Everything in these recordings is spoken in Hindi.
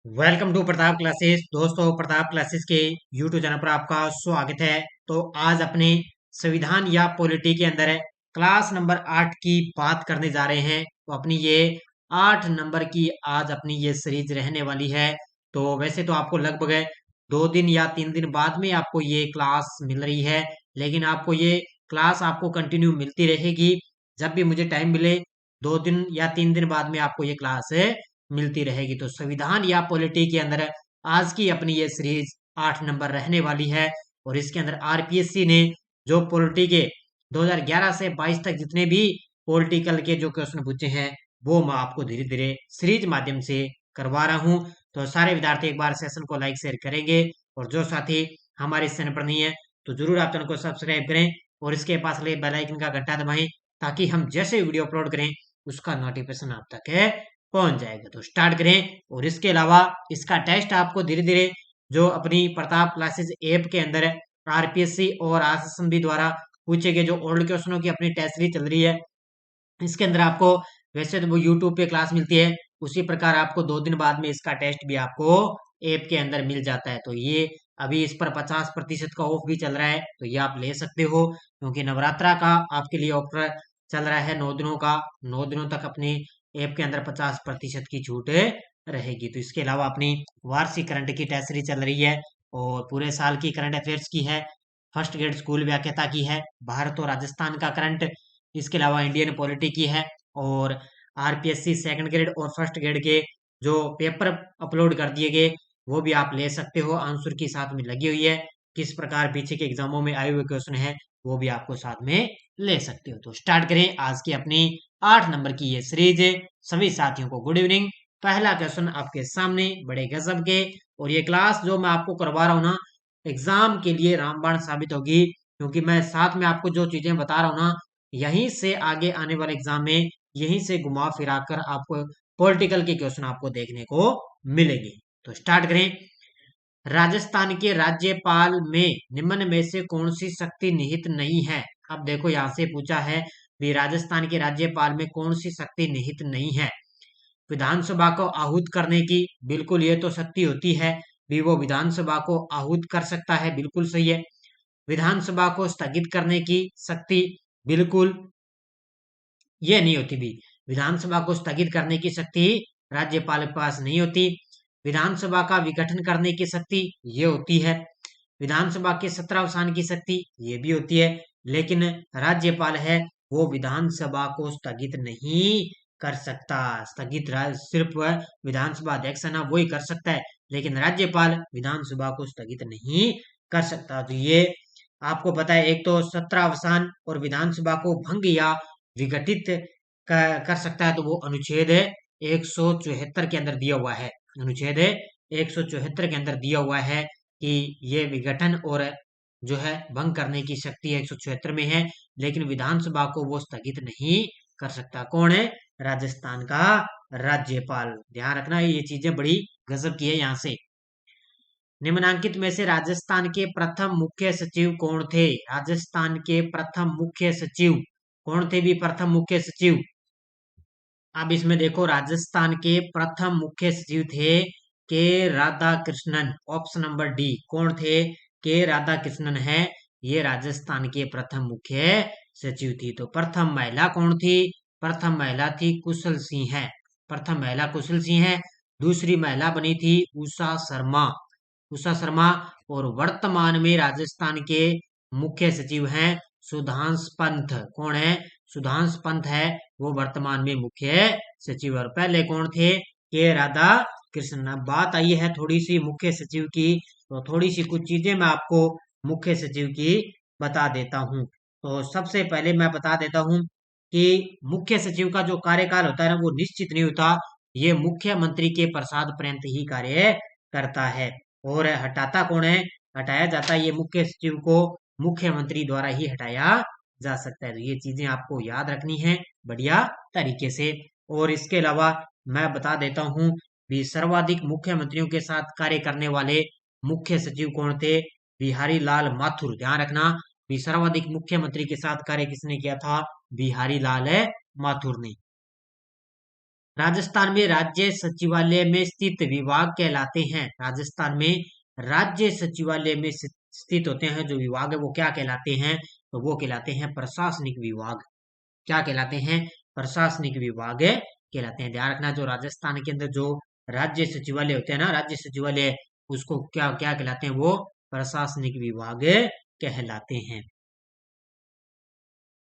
Welcome to Pratap classes. दोस्तों, प्रताप क्लासेस के यूट्यूब चैनल पर आपका स्वागत है। तो आज अपने संविधान या पॉलिटी के अंदर क्लास नंबर 8 की बात करने जा रहे हैं। तो अपनी ये 8 नंबर की आज अपनी ये सीरीज रहने वाली है। तो वैसे तो आपको लगभग 2 दिन या 3 दिन बाद में आपको ये क्लास मिल रही है, लेकिन आपको ये क्लास आपको कंटिन्यू मिलती रहेगी। जब भी मुझे टाइम मिले 2 दिन या 3 दिन बाद में आपको ये क्लास मिलती रहेगी। तो संविधान या पॉलिटी के अंदर आज की अपनी ये सीरीज 8 नंबर रहने वाली है। और इसके अंदर आरपीएससी ने जो पॉलिटी के 2011 से 22 तक जितने भी पॉलिटिकल के जो क्वेश्चन पूछे हैं, वो मैं आपको धीरे धीरे सीरीज माध्यम से करवा रहा हूँ। तो सारे विद्यार्थी एक बार सेशन को लाइक शेयर करेंगे, और जो साथी हमारे इस चैनल पर नहीं है तो जरूर आप चैनल को सब्सक्राइब करें और इसके पास ले बेल आइकन का घंटा दबाएं, ताकि हम जैसे वीडियो अपलोड करें उसका नोटिफिकेशन आप तक है पहुंच जाएगा। तो स्टार्ट करें। और इसके अलावा इसका टेस्ट आपको धीरे धीरे जो अपनी प्रताप क्लासेस ऐप के अंदर आरपीएससी और आरएसएसबी द्वारा पूछे गए जो ओल्ड क्वेश्चनों की अपनी टेस्ट सीरीज चल रही है, इसके अंदर आपको वैसे तो वो यूट्यूब पे क्लास मिलती है, उसी प्रकार आपको 2 दिन बाद में इसका टेस्ट भी आपको ऐप के अंदर मिल जाता है। तो ये अभी इस पर 50% का ऑफ भी चल रहा है, तो ये आप ले सकते हो, क्योंकि नवरात्रा का आपके लिए ऑफर चल रहा है 9 दिनों का। 9 दिनों तक अपनी ऐप के अंदर 50% की छूट रहेगी। तो इसके अलावा अपनी वार्षिक करंट की टेस्ट सीरीज चल रही है, और पूरे साल की करंट अफेयर्स की है, फर्स्ट ग्रेड स्कूल व्याख्याता की है, भारत और राजस्थान का करंट, इसके अलावा इंडियन पॉलिटी की है, और आरपीएससी सेकंड ग्रेड और फर्स्ट ग्रेड के जो पेपर अपलोड कर दिए गए वो भी आप ले सकते हो। आंसर की साथ में लगी हुई है, किस प्रकार पीछे के एग्जामों में आए हुए क्वेश्चन है वो भी आपको साथ में ले सकते हो। तो स्टार्ट करें आज की अपनी 8 नंबर की ये सीरीज। सभी साथियों को गुड इवनिंग। पहला क्वेश्चन आपके सामने बड़े गजब के, और ये क्लास जो मैं आपको करवा रहा हूँ ना, एग्जाम के लिए रामबाण साबित होगी, क्योंकि मैं साथ में आपको जो चीजें बता रहा हूँ ना, यहीं से आगे आने वाले एग्जाम में यहीं से घुमा फिरा कर आपको पॉलिटिकल के क्वेश्चन आपको देखने को मिलेंगे। तो स्टार्ट करें। राजस्थान के राज्यपाल में निम्न में से कौन सी शक्ति निहित नहीं है? अब देखो यहां से पूछा है भी राजस्थान के राज्यपाल में कौन सी शक्ति निहित नहीं है। विधानसभा को आहूत करने की, बिल्कुल ये तो शक्ति होती है भी, वो विधानसभा को आहूत कर सकता है, बिल्कुल सही है। विधानसभा को स्थगित करने की शक्ति, बिल्कुल ये नहीं होती भी। विधानसभा को स्थगित करने की शक्ति राज्यपाल के पास नहीं होती। विधानसभा का विघटन करने की शक्ति ये होती है। विधानसभा के सत्रावसान की शक्ति ये भी होती है। लेकिन राज्यपाल है वो विधानसभा को स्थगित नहीं कर सकता। स्थगित सिर्फ वह विधानसभा अध्यक्ष है ना, वो ही कर सकता है, लेकिन राज्यपाल विधानसभा को स्थगित नहीं कर सकता। तो ये आपको पता है, एक तो सत्रावसान और विधानसभा को भंग या विघटित कर सकता है, तो वो अनुच्छेद 174 के अंदर दिया हुआ है। अनुच्छेद 174 के अंदर दिया हुआ है कि ये विघटन और जो है भंग करने की शक्ति 174 में है, लेकिन विधानसभा को वो स्थगित नहीं कर सकता। कौन है? राजस्थान का राज्यपाल। ध्यान रखना, ये चीजें बड़ी गजब की है। यहाँ से निम्नांकित में से राजस्थान के प्रथम मुख्य सचिव कौन थे? राजस्थान के प्रथम मुख्य सचिव कौन थे भी? प्रथम मुख्य सचिव, अब इसमें देखो, राजस्थान के प्रथम मुख्य सचिव थे के Radha Krishnan. Option number D. कौन थे? के राधा कृष्णन है ये राजस्थान के प्रथम मुख्य सचिव थी। तो प्रथम महिला कौन थी? प्रथम महिला थी कुशल सिंह है। प्रथम महिला कुशल सिंह है। दूसरी महिला बनी थी उषा शर्मा। उषा शर्मा। और वर्तमान में राजस्थान के मुख्य सचिव हैं सुधांश पंत। कौन है? सुधांश पंत है वो वर्तमान में मुख्य सचिव। और पहले कौन थे? के राधा कृष्णन। अब बात आई है थोड़ी सी मुख्य सचिव की, तो थोड़ी सी कुछ चीजें मैं आपको मुख्य सचिव की बता देता हूँ। तो सबसे पहले मैं बता देता हूँ कि मुख्य सचिव का जो कार्यकाल होता है ना, वो निश्चित नहीं होता। ये मुख्यमंत्री के प्रसाद पर्यंत ही कार्य करता है। और हटाता कौन है? हटाया जाता है ये मुख्य सचिव को मुख्यमंत्री द्वारा ही हटाया जा सकता है। तो ये चीजें आपको याद रखनी है बढ़िया तरीके से। और इसके अलावा मैं बता देता हूँ भी सर्वाधिक मुख्यमंत्रियों के साथ कार्य करने वाले मुख्य सचिव कौन थे? बिहारी लाल माथुर। ध्यान रखना, भी सर्वाधिक मुख्यमंत्री के साथ कार्य किसने किया था? बिहारी लाल माथुर ने। राजस्थान में राज्य सचिवालय में स्थित विभाग कहलाते हैं। राजस्थान में राज्य सचिवालय में स्थित होते हैं जो विभाग है वो क्या कहलाते हैं? तो वो कहलाते हैं प्रशासनिक विभाग। क्या कहलाते हैं? प्रशासनिक विभाग कहलाते हैं। ध्यान रखना, जो राजस्थान के अंदर जो राज्य सचिवालय होते हैं ना, राज्य सचिवालय, उसको क्या क्या कहलाते हैं? वो प्रशासनिक विभाग कहलाते हैं।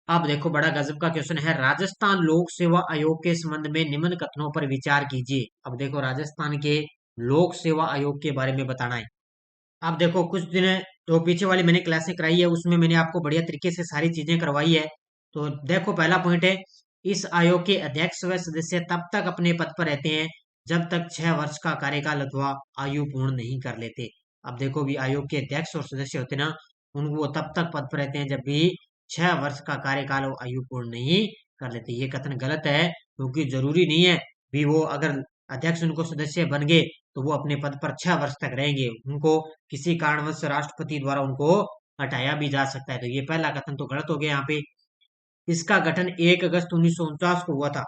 अब देखो, बड़ा गजब का क्वेश्चन है, राजस्थान लोक सेवा आयोग के संबंध में निम्न कथनों पर विचार कीजिए। अब देखो, राजस्थान के लोक सेवा आयोग के बारे में बताना है। अब देखो, कुछ दिन जो पीछे वाली मैंने क्लासें कराई है उसमें मैंने आपको बढ़िया तरीके से सारी चीजें करवाई है। तो देखो, पहला पॉइंट है, इस आयोग के अध्यक्ष व सदस्य तब तक अपने पद पर रहते हैं जब तक 6 वर्ष का कार्यकाल अथवा आयु पूर्ण नहीं कर लेते। अब देखो भी, आयोग के अध्यक्ष और सदस्य होते हैं ना, उनको वो तब तक पद पर रहते हैं जब भी 6 वर्ष का कार्यकाल और आयु पूर्ण नहीं कर लेते। ये कथन गलत है, क्योंकि जरूरी नहीं है भी वो अगर अध्यक्ष उनको सदस्य बन गए तो वो अपने पद पर 6 वर्ष तक रहेंगे। उनको किसी कारणवश राष्ट्रपति द्वारा उनको हटाया भी जा सकता है। तो ये पहला कथन तो गलत हो गया यहाँ पे। इसका गठन 1 अगस्त 1949 को हुआ था।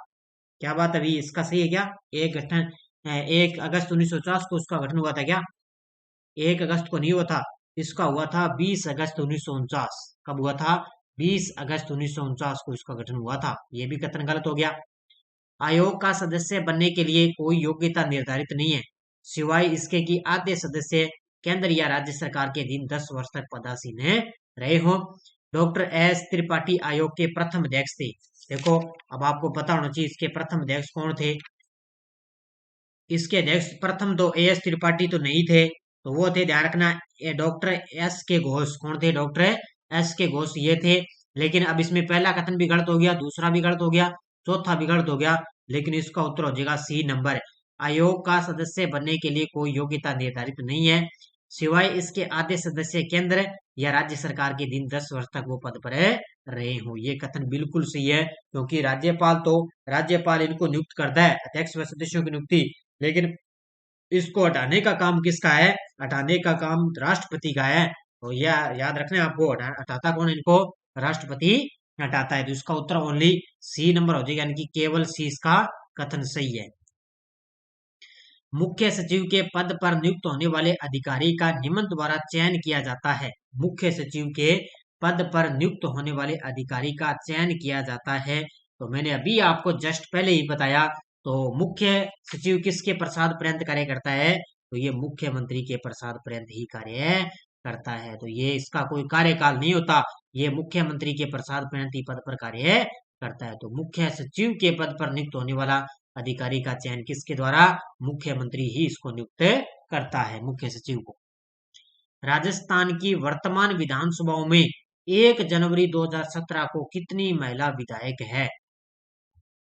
क्या बात, अभी इसका सही है क्या? 1 अगस्त 1949 को उसका गठन हुआ था क्या? 1 अगस्त को नहीं हुआ था, इसका हुआ था 20 अगस्त 1949। कब हुआ था? 20 अगस्त 1949 को इसका गठन हुआ था। ये भी कथन गलत हो गया। आयोग का सदस्य बनने के लिए कोई योग्यता निर्धारित नहीं है, सिवाय इसके कि आद्य सदस्य केंद्र या राज्य सरकार के अधीन 10 वर्ष तक पदासीन रहे हो। डॉक्टर एस त्रिपाठी आयोग के प्रथम अध्यक्ष थे। देखो, अब आपको पता होना चाहिए इसके प्रथम अध्यक्ष कौन थे। इसके अध्यक्ष प्रथम तो एस त्रिपाठी तो नहीं थे, तो वो थे, ध्यान रखना, डॉक्टर एस के घोष। कौन थे? डॉक्टर एस के घोष ये थे। लेकिन अब इसमें पहला कथन भी गलत हो गया, दूसरा भी गलत हो गया, चौथा भी गलत हो गया, लेकिन इसका उत्तर हो जाएगा सी नंबर। आयोग का सदस्य बनने के लिए कोई योग्यता निर्धारित नहीं है, सिवाय इसके आद्य सदस्य केंद्र या राज्य सरकार के दिन 10 वर्ष तक वो पद पर रहे हो। ये कथन बिल्कुल सही है, क्योंकि राज्यपाल इनको नियुक्त करता है, अध्यक्ष व सदस्यों की नियुक्ति, लेकिन इसको हटाने का काम किसका है? हटाने का काम राष्ट्रपति का है। तो यह याद रखना, आपको हटाता कौन? इनको राष्ट्रपति हटाता है। तो इसका उत्तर ओनली सी नंबर हो जाएगा, यानी कि केवल सी इसका कथन सही है। मुख्य सचिव के पद पर नियुक्त होने वाले अधिकारी का निम्न द्वारा चयन किया जाता है। मुख्य सचिव के पद पर नियुक्त होने वाले अधिकारी का चयन किया जाता है। तो मैंने अभी आपको जस्ट पहले ही बताया, तो मुख्य सचिव किसके प्रसाद पर्यंत कार्य करता है? तो ये मुख्यमंत्री के प्रसाद पर्यंत ही कार्य करता है। तो ये इसका कोई कार्यकाल नहीं होता, ये मुख्यमंत्री के प्रसाद पर्यंत ही पद पर कार्य करता है। तो मुख्य सचिव के पद पर नियुक्त होने वाला अधिकारी का चयन किसके द्वारा? मुख्यमंत्री ही इसको नियुक्त करता है, मुख्य सचिव को। राजस्थान की वर्तमान विधानसभाओं में 1 जनवरी 2017 को कितनी महिला विधायक है?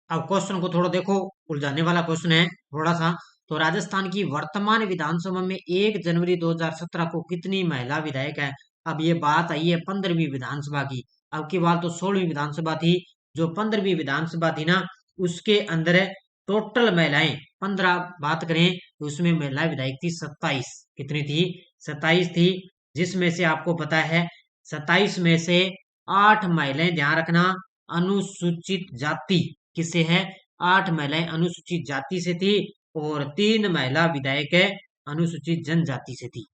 अब क्वेश्चन को थोड़ा देखो, उलझाने वाला क्वेश्चन है थोड़ा सा। तो राजस्थान की वर्तमान विधानसभा में 1 जनवरी 2017 को कितनी महिला विधायक है? अब ये बात आई है 15वीं विधानसभा की। अब की बात तो 16वीं विधानसभा थी। जो 15वीं विधानसभा थी ना, उसके अंदर टोटल महिलाएं 15 बात करें तो उसमें महिला विधायक थी 27। कितनी थी? 27 थी, जिसमें से आपको पता है 27 में से 8 महिलाएं, ध्यान रखना, अनुसूचित जाति किसे है? 8 महिलाएं अनुसूचित जाति से थी और 3 महिला विधायक अनुसूचित जनजाति से थी।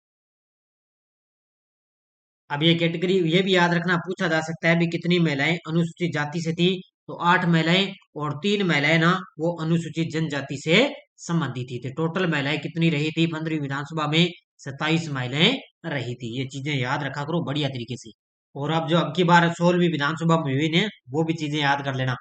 अब ये कैटेगरी ये भी याद रखना, पूछा जा सकता है भी कितनी महिलाएं अनुसूचित जाति से थी। तो 8 महिलाएं और 3 महिलाएं ना वो अनुसूचित जनजाति से संबंधित थी। तो टोटल महिलाएं कितनी रही थी 15वीं विधानसभा में? 27 महिलाएं रही थी। ये चीजें याद रखा करो बढ़िया तरीके से। और अब जो अब की बार 16वीं विधानसभा में हुई ने, वो भी चीजें याद कर लेना।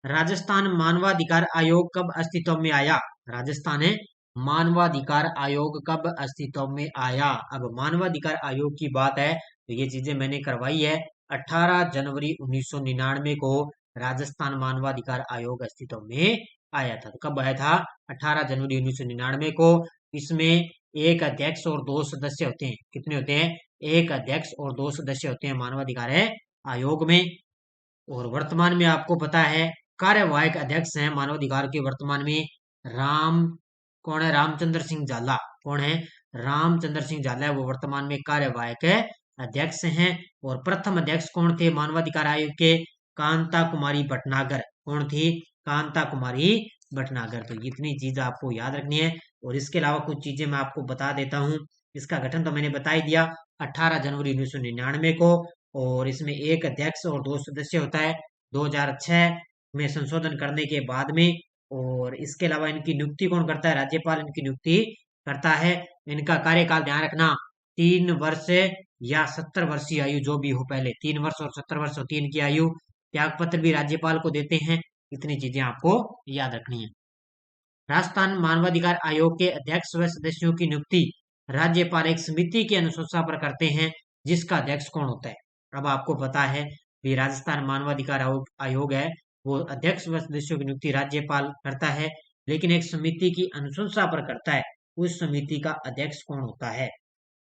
राजस्थान मानवाधिकार आयोग कब अस्तित्व में आया? राजस्थान है मानवाधिकार आयोग कब अस्तित्व में आया? अब मानवाधिकार आयोग की बात है तो ये चीजें मैंने करवाई है। 18 जनवरी 1999 को राजस्थान मानवाधिकार आयोग अस्तित्व में आया था। तो कब आया था? 18 जनवरी 1999 को। इसमें एक अध्यक्ष और 2 सदस्य होते हैं। कितने होते हैं? एक अध्यक्ष और 2 सदस्य होते हैं मानवाधिकार आयोग में। और वर्तमान में आपको पता है कार्यवाहक अध्यक्ष हैं मानवाधिकार के वर्तमान में कौन है? रामचंद्र सिंह झाला। कौन है? रामचंद्र सिंह झाला है, वो वर्तमान में कार्यवाहक अध्यक्ष हैं। और प्रथम अध्यक्ष कौन थे मानवाधिकार आयोग के? कांता कुमारी भटनागर। कौन थी? कांता कुमारी भटनागर। तो इतनी चीज आपको याद रखनी है। और इसके अलावा कुछ चीजें मैं आपको बता देता हूँ। इसका गठन तो मैंने बता ही दिया, 18 जनवरी 1999 को। और इसमें एक अध्यक्ष और 2 सदस्य होता है, 2006 में संशोधन करने के बाद में। और इसके अलावा इनकी नियुक्ति कौन करता है? राज्यपाल इनकी नियुक्ति करता है। इनका कार्यकाल ध्यान रखना, 3 वर्ष या 70 वर्ष की आयु, जो भी हो, पहले 3 वर्ष और 70 वर्ष होती है इनकी आयु। त्याग पत्र भी राज्यपाल को देते हैं। इतनी चीजें आपको याद रखनी है। राजस्थान मानवाधिकार आयोग के अध्यक्ष व सदस्यों की नियुक्ति राज्यपाल एक समिति की अनुशंसा पर करते हैं, जिसका अध्यक्ष कौन होता है? अब आपको पता है कि राजस्थान मानवाधिकार आयोग है, वो अध्यक्ष व सदस्यों की नियुक्ति राज्यपाल करता है, लेकिन एक समिति की अनुशंसा पर करता है। उस समिति का अध्यक्ष कौन होता है?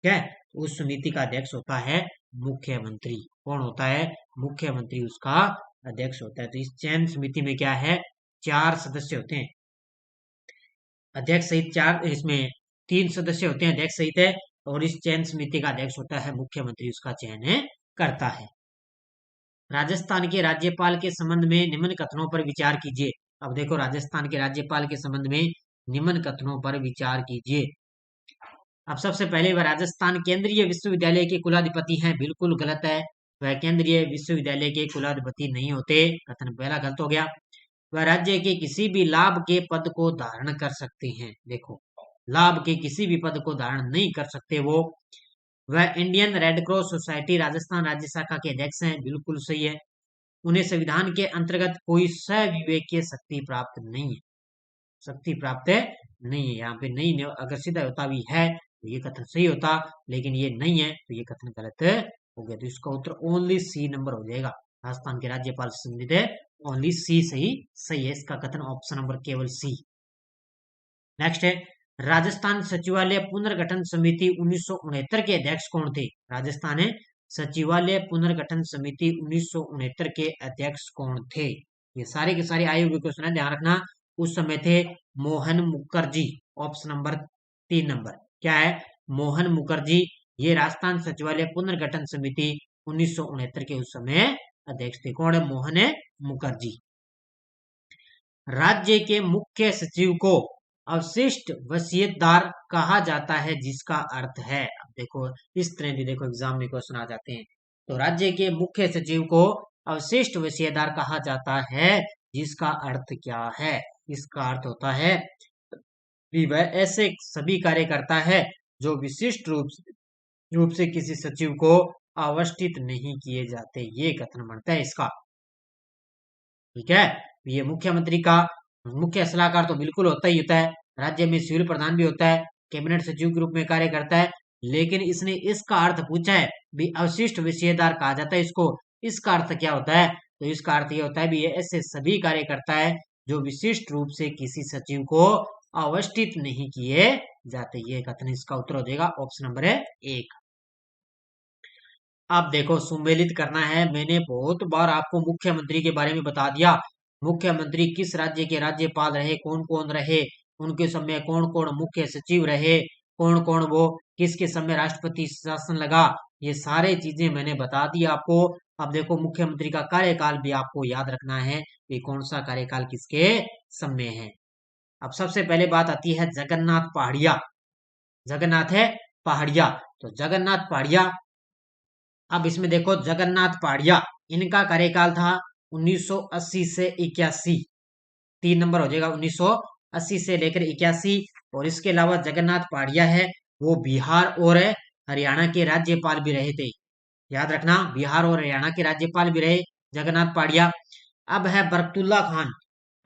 क्या है? उस समिति का अध्यक्ष होता है मुख्यमंत्री। कौन होता है? मुख्यमंत्री उसका अध्यक्ष होता है। तो इस चयन समिति में क्या है? 4 सदस्य होते हैं, अध्यक्ष सहित 4, इसमें 3 सदस्य होते हैं अध्यक्ष सहित है। और इस चयन समिति का अध्यक्ष होता है मुख्यमंत्री, उसका चयन करता है। राजस्थान के राज्यपाल के संबंध में निम्न कथनों पर विचार कीजिए। अब देखो, राजस्थान के राज्यपाल के संबंध में निम्न कथनों पर विचार कीजिए। अब सबसे पहले, वह राजस्थान केंद्रीय विश्वविद्यालय के कुलाधिपति हैं। बिल्कुल गलत है, वह केंद्रीय विश्वविद्यालय के कुलाधिपति नहीं होते। कथन पहला गलत हो गया। वह राज्य के किसी भी लाभ के पद को धारण कर सकते हैं। देखो, लाभ के किसी भी पद को धारण नहीं कर सकते वो। वह Indian red cross society Rajasthan राज्य शाखा के अध्यक्ष हैं। बिल्कुल सही है। उन्हें संविधान के अंतर्गत कोई सविवेकीय शक्ति प्राप्त नहीं है। शक्ति प्राप्त नहीं है, यहाँ पे नहीं, अगर सीधा होता भी है तो ये कथन सही होता, लेकिन ये नहीं है तो ये कथन गलत हो गया। तो इसका उत्तर ओनली सी नंबर हो जाएगा। राजस्थान के राज्यपाल से संबंधित ओनली सी सही है। इसका कथन ऑप्शन नंबर केवल सी। नेक्स्ट है, राजस्थान सचिवालय पुनर्गठन समिति 1969 के अध्यक्ष कौन थे? राजस्थान सचिवालय पुनर्गठन समिति 1969 के अध्यक्ष कौन थे? ये सारे के सारे आयोग के क्वेश्चन है, ध्यान रखना। उस समय थे Mohan Mukherjee. Option number 3 number क्या है? मोहन मुखर्जी। ये राजस्थान सचिवालय पुनर्गठन समिति 1969 के उस समय अध्यक्ष थे। कौन है? मोहन मुखर्जी। राज्य के मुख्य सचिव को अवशिष्ट वसीयतदार कहा जाता है, जिसका अर्थ है, अब देखो इस तरह भी देखो एग्जाम में क्वेश्चन आ जाते हैं। तो राज्य के मुख्य सचिव को अवशिष्ट वसीयतदार कहा जाता है, जिसका अर्थ क्या है? इसका अर्थ होता है कि वह ऐसे सभी कार्य करता है जो विशिष्ट रूप से किसी सचिव को आवष्टित नहीं किए जाते। ये कथन बनता है इसका। ठीक है, ये मुख्यमंत्री का मुख्य सलाहकार तो बिल्कुल होता ही होता है। राज्य में सिविल प्रधान भी होता है, कैबिनेट सचिव के रूप में कार्य करता है। लेकिन इसने इसका अर्थ पूछा है भी, अवशिष्ट विषयदार कहा जाता है इसको। इसका अर्थ क्या होता है? तो इसका अर्थ ये होता है भी, ये ऐसे सभी कार्य करता है जो विशिष्ट रूप से किसी सचिव को आवष्टित नहीं किए जाते। ये कथन इसका उत्तर हो जाएगा ऑप्शन नंबर 1। अब देखो, सुमेलित करना है। मैंने बहुत बार आपको मुख्यमंत्री के बारे में बता दिया। मुख्यमंत्री किस राज्य के राज्यपाल रहे, कौन कौन रहे, उनके समय कौन कौन मुख्य सचिव रहे, कौन कौन वो, किसके समय राष्ट्रपति शासन लगा, ये सारे चीजें मैंने बता दी आपको। अब देखो, मुख्यमंत्री का कार्यकाल भी आपको याद रखना है कि कौन सा कार्यकाल किसके समय है। अब सबसे पहले बात आती है जगन्नाथ पहाड़िया। जगन्नाथ है पहाड़िया, तो जगन्नाथ पहाड़िया। अब इसमें देखो, जगन्नाथ पहाड़िया, इनका कार्यकाल था 1980 से 81। 3 नंबर हो जाएगा, 1980 से लेकर 81। और इसके अलावा जगन्नाथ पहाड़िया है, वो बिहार और हरियाणा के राज्यपाल भी रहे थे। याद रखना, बिहार और हरियाणा के राज्यपाल भी रहे जगन्नाथ पहाड़िया। अब है बरकतुल्ला खान।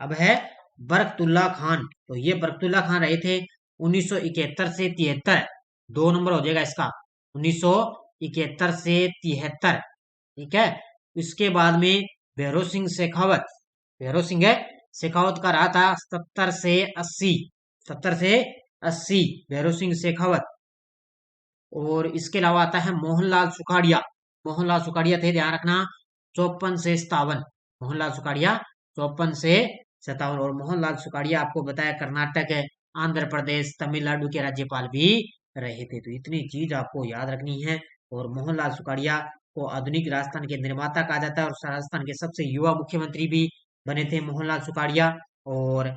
अब है बरकतुल्ला खान, तो ये बरकतुल्ला खान रहे थे 1971 से 73। 2 नंबर हो जाएगा इसका, 1971 से 73। ठीक है, इसके बाद में भैरों सिंह शेखावत। भैरों सिंह शेखावत का रहा था 70 से 80। 70 से 80 भैरों सिंह शेखावत। और इसके अलावा आता है मोहनलाल सुखाड़िया। मोहनलाल सुखाड़िया थे, ध्यान रखना, 54 से 57। मोहनलाल सुखाड़िया 54 से 57। और मोहनलाल सुखाड़िया आपको बताया कर्नाटक, आंध्र प्रदेश, तमिलनाडु के राज्यपाल भी रहे थे। तो इतनी चीज आपको याद रखनी है। और मोहनलाल सुखाड़िया को आधुनिक राजस्थान के निर्माता कहा जाता है, और राजस्थान के सबसे युवा मुख्यमंत्री भी बने थे मोहनलाल सुखाड़िया। और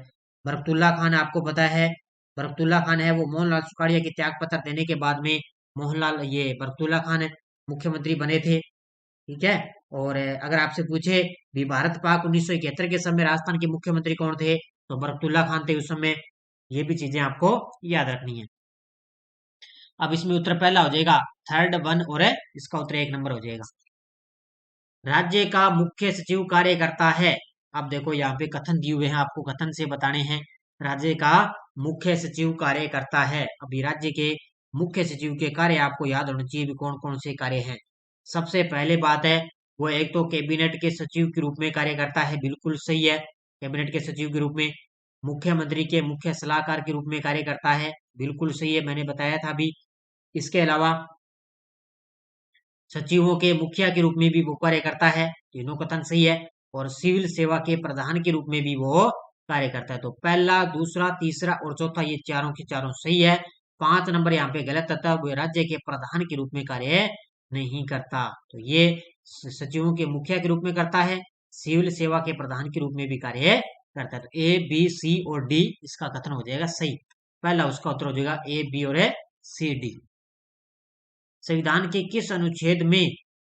बरकतुल्ला खान आपको पता है, बरकतुल्ला खान है वो मोहनलाल सुखाड़िया के त्याग पत्र देने के बाद में मोहनलाल ये बरकतुल्ला खान मुख्यमंत्री बने थे। ठीक है। और अगर आपसे पूछे भी भारत पाक 1971 के समय राजस्थान के मुख्यमंत्री कौन थे, तो बरकतुल्ला खान थे उस समय। ये भी चीजें आपको याद रखनी है। अब इसमें उत्तर पहला हो जाएगा थर्ड वन, और इसका उत्तर 1 नंबर हो जाएगा। राज्य का मुख्य सचिव कार्य करता है। अब देखो यहाँ पे कथन दिए हुए हैं, आपको कथन से बताने हैं। राज्य का मुख्य सचिव कार्य करता है। अभी राज्य के मुख्य सचिव के कार्य आपको याद होने चाहिए भी कौन कौन से कार्य हैं। सबसे पहले बात है वो एक तो कैबिनेट के सचिव के रूप में कार्य करता है, बिल्कुल सही है। कैबिनेट के सचिव के रूप में। मुख्यमंत्री के मुख्य सलाहकार के रूप में कार्य करता है, बिल्कुल सही है, मैंने बताया था अभी। इसके अलावा सचिवों के मुखिया के रूप में भी वो कार्य करता है, तीनों कथन सही है। और सिविल सेवा के प्रधान के रूप में भी वो कार्य करता है। तो पहला, दूसरा, तीसरा और चौथा ये चारों के चारों सही है। 5 नंबर यहाँ पे गलत आता है, वो राज्य के प्रधान के रूप में कार्य नहीं करता। तो ये सचिवों के मुखिया के रूप में करता है, सिविल सेवा के प्रधान के रूप में भी कार्य करता है। तो ए, बी, सी और डी इसका कथन हो जाएगा सही। पहला उसका उत्तर हो जाएगा ए, बी और सी, डी। संविधान के किस अनुच्छेद में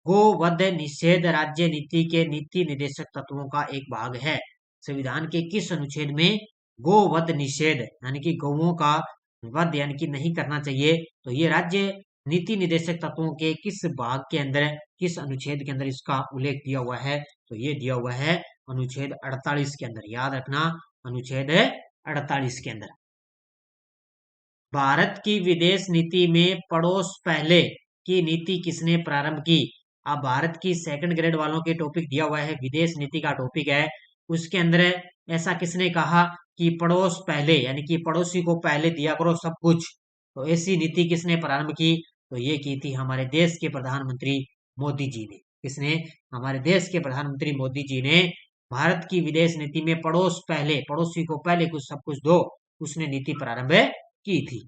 गोवध निषेध राज्य नीति के नीति निर्देशक तत्वों का एक भाग है? संविधान के किस अनुच्छेद में गोवध निषेध यानी कि गौओं का वध यानी कि नहीं करना चाहिए, तो ये राज्य नीति निर्देशक तत्वों के किस भाग के अंदर, किस अनुच्छेद के अंदर इसका उल्लेख दिया हुआ है? तो ये दिया हुआ है अनुच्छेद 48 के अंदर। याद रखना, अनुच्छेद 48 के अंदर। भारत की विदेश नीति में पड़ोस पहले की नीति किसने प्रारंभ की? अब भारत की सेकंड ग्रेड वालों के टॉपिक दिया हुआ है, विदेश नीति का टॉपिक है। उसके अंदर ऐसा किसने कहा कि पड़ोस पहले यानी कि पड़ोसी को पहले दिया करो सब कुछ, तो ऐसी नीति किसने प्रारंभ की? तो ये की थी हमारे देश के प्रधानमंत्री मोदी जी ने। किसने? हमारे देश के प्रधानमंत्री मोदी जी ने भारत की विदेश नीति में पड़ोस पहले, पड़ोसी को पहले कुछ सब कुछ दो, उसने नीति प्रारंभ की थी।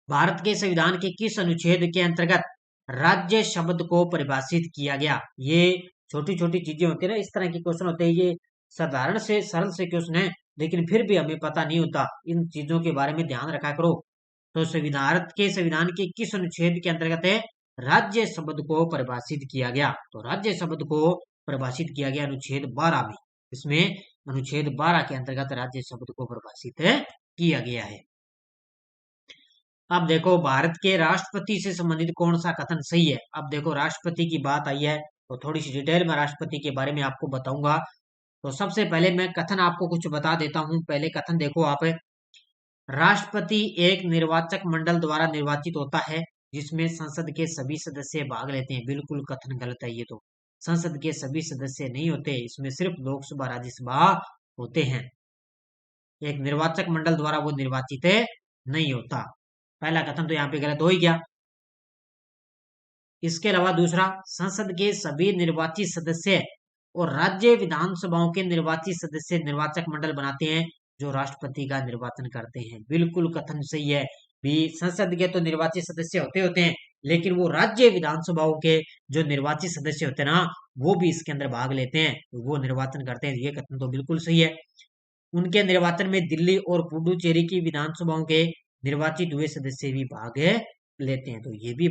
भारत के संविधान के किस अनुच्छेद के अंतर्गत राज्य शब्द को परिभाषित किया गया? ये छोटी छोटी चीजें होती है ना, इस तरह के क्वेश्चन होते हैं, ये साधारण से सरल से क्वेश्चन है, लेकिन फिर भी हमें पता नहीं होता, इन चीजों के बारे में ध्यान रखा करो। तो संविधान के किस अनुच्छेद के अंतर्गत है राज्य शब्द को परिभाषित किया गया? तो राज्य शब्द को परिभाषित किया गया अनुच्छेद 12 में। इसमें अनुच्छेद 12 के अंतर्गत राज्य शब्द को परिभाषित किया गया है। अब देखो भारत के राष्ट्रपति से संबंधित कौन सा कथन सही है? अब देखो राष्ट्रपति की बात आई है, तो थोड़ी सी डिटेल में राष्ट्रपति के बारे में आपको बताऊंगा। तो सबसे पहले मैं कथन आपको कुछ बता देता हूं। पहले कथन देखो आप, राष्ट्रपति एक निर्वाचक मंडल द्वारा निर्वाचित होता है जिसमें संसद के सभी सदस्य भाग लेते हैं। बिल्कुल कथन गलत है ये तो, संसद के सभी सदस्य नहीं होते, इसमें सिर्फ लोकसभा राज्यसभा होते हैं। एक निर्वाचक मंडल द्वारा वो निर्वाचित नहीं होता। पहला कथन तो यहाँ पे गलत हो ही गया। इसके अलावा दूसरा, संसद के सभी निर्वाचित सदस्य और राज्य विधानसभाओं के निर्वाचित सदस्य निर्वाचक मंडल बनाते हैं जो राष्ट्रपति का निर्वाचन करते हैं। बिल्कुल कथन सही है भी, संसद के तो निर्वाचित सदस्य होते हैं, लेकिन वो राज्य विधानसभाओं के जो निर्वाचित सदस्य होते हैं ना, वो भी इसके अंदर भाग लेते हैं, वो निर्वाचन करते हैं। ये कथन तो बिल्कुल सही है। उनके निर्वाचन में दिल्ली और पुडुचेरी की विधानसभाओं के निर्वाचित हुए सदस्य भी भाग लेते हैं। तो ये भी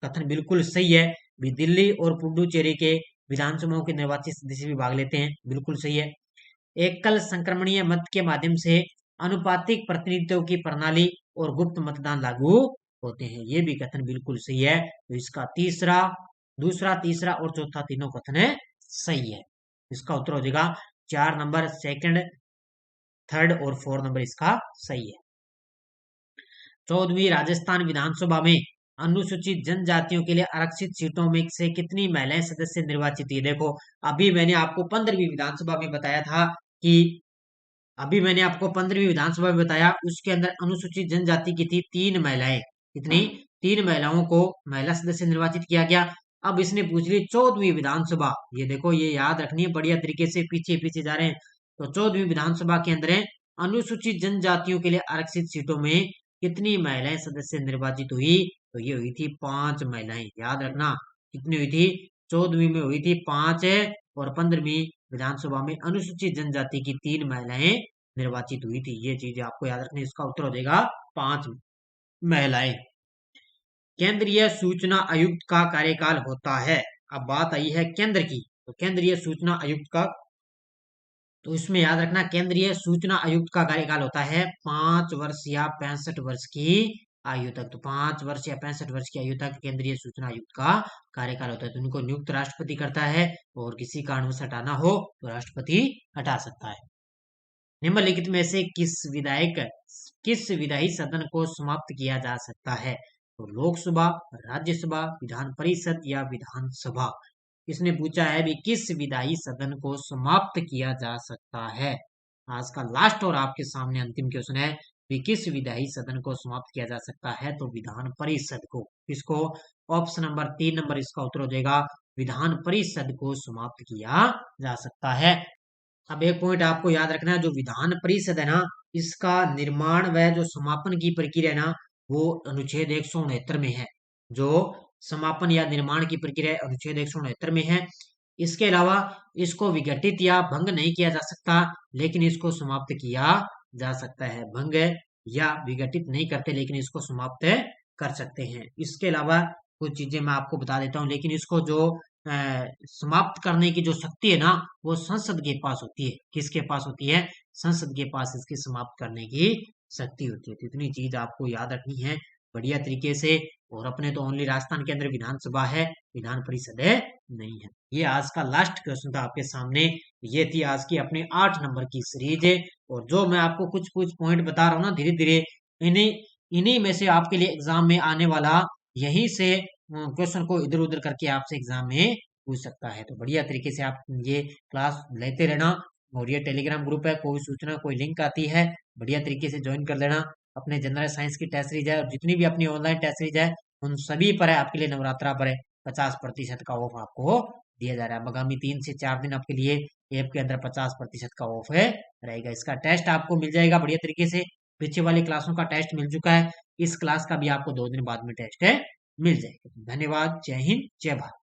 कथन बिल्कुल सही है भी, दिल्ली और पुडुचेरी के विधानसभाओं के निर्वाचित सदस्य भी भाग लेते हैं, बिल्कुल सही है। एकल संक्रमणीय मत के माध्यम से अनुपातिक प्रतिनिधित्व की प्रणाली और गुप्त मतदान लागू होते हैं, ये भी कथन बिल्कुल सही है। तो इसका दूसरा, तीसरा और चौथा तीनों कथन सही है। इसका उत्तर हो जाएगा 4 नंबर, सेकंड, थर्ड और 4 नंबर इसका सही है। 14वीं राजस्थान विधानसभा में अनुसूचित जनजातियों के लिए आरक्षित सीटों में से कितनी महिलाएं सदस्य निर्वाचित हुई? देखो अभी मैंने आपको 15वीं विधानसभा में बताया था कि उसके अंदर अनुसूचित जनजाति की थी 3 महिलाएं। कितनी? 3 महिलाओं को महिला सदस्य निर्वाचित किया गया। अब इसने पूछ ली 14वीं विधानसभा, ये देखो ये याद रखनी है बढ़िया तरीके से, पीछे पीछे जा रहे हैं। तो 14वीं विधानसभा के अंदर अनुसूचित जनजातियों के लिए आरक्षित सीटों में कितनी महिलाएं सदस्य निर्वाचित हुई? तो ये हुई थी 5 महिलाएं। याद रखना कितनी हुई थी? 14वीं में हुई थी 5 और 15वीं विधानसभा में अनुसूचित जनजाति की 3 महिलाएं निर्वाचित हुई थी। ये चीज आपको याद रखनी, इसका उत्तर हो जाएगा 5 महिलाएं। केंद्रीय सूचना आयुक्त का कार्यकाल होता है। अब बात आई है केंद्र की, तो केंद्रीय सूचना आयुक्त का, तो इसमें याद रखना केंद्रीय सूचना आयुक्त का कार्यकाल होता है 5 वर्ष या 65 वर्ष की आयु तक। तो 5 वर्ष या 65 वर्ष की आयु तक केंद्रीय सूचना आयुक्त का कार्यकाल होता है। तो उनको नियुक्त राष्ट्रपति करता है, और किसी कारणवश हटाना हो तो राष्ट्रपति हटा सकता है। निम्नलिखित में से किस विधायी सदन को समाप्त किया जा सकता है? तो लोकसभा, राज्यसभा, विधान परिषद या विधानसभा। इसने पूछा है भी किस विधायी सदन को समाप्त किया जा सकता है। आज का लास्ट और आपके सामने अंतिम क्वेश्चन है भी किस विधायी सदन को समाप्त किया जा सकता है? तो विधान परिषद को। इसको ऑप्शन नंबर 3 नंबर इसका उत्तर हो जाएगा, विधान परिषद को समाप्त किया जा सकता है। अब एक पॉइंट आपको याद रखना है, जो विधान परिषद है ना, इसका निर्माण व जो समापन की प्रक्रिया है ना, वो अनुच्छेद 169 में है। जो समापन या निर्माण की प्रक्रिया अनुच्छेद 169 में है। इसके अलावा इसको विघटित या भंग नहीं किया जा सकता, लेकिन इसको समाप्त किया जा सकता है। भंग या विघटित नहीं करते, लेकिन इसको समाप्त कर सकते हैं। इसके अलावा कुछ चीजें मैं आपको बता देता हूँ, लेकिन इसको जो समाप्त करने की जो शक्ति है ना, वो संसद के पास होती है। किसके पास होती है? संसद के पास इसकी समाप्त करने की शक्ति होती है। तो इतनी चीज आपको याद रखनी है बढ़िया तरीके से। और अपने तो ओनली राजस्थान के अंदर विधानसभा है, विधान परिषद है नहीं है। ये आज का लास्ट क्वेश्चन था आपके सामने। ये थी आज की अपने 8 नंबर की सीरीज है। और जो मैं आपको कुछ कुछ पॉइंट बता रहा हूँ ना, धीरे धीरे इन्हीं इन्हीं में से आपके लिए एग्जाम में आने वाला, यहीं से क्वेश्चन को इधर उधर करके आपसे एग्जाम में पूछ सकता है। तो बढ़िया तरीके से आप ये क्लास लेते रहना। और ये टेलीग्राम ग्रुप है, कोई सूचना कोई लिंक आती है बढ़िया तरीके से ज्वाइन कर लेना। अपने जनरल साइंस की टेस्ट सीरीज है, और जितनी भी अपनी ऑनलाइन टेस्ट सीरीज है, उन सभी पर है आपके लिए नवरात्रा पर है 50% का ऑफ आपको दिया जा रहा है। आगामी 3 से 4 दिन आपके लिए ऐप के अंदर 50% का ऑफ है रहेगा। इसका टेस्ट आपको मिल जाएगा बढ़िया तरीके से। पीछे वाली क्लासों का टेस्ट मिल चुका है, इस क्लास का भी आपको 2 दिन बाद में टेस्ट है मिल जाएगा। धन्यवाद। जय हिंद, जय भारत।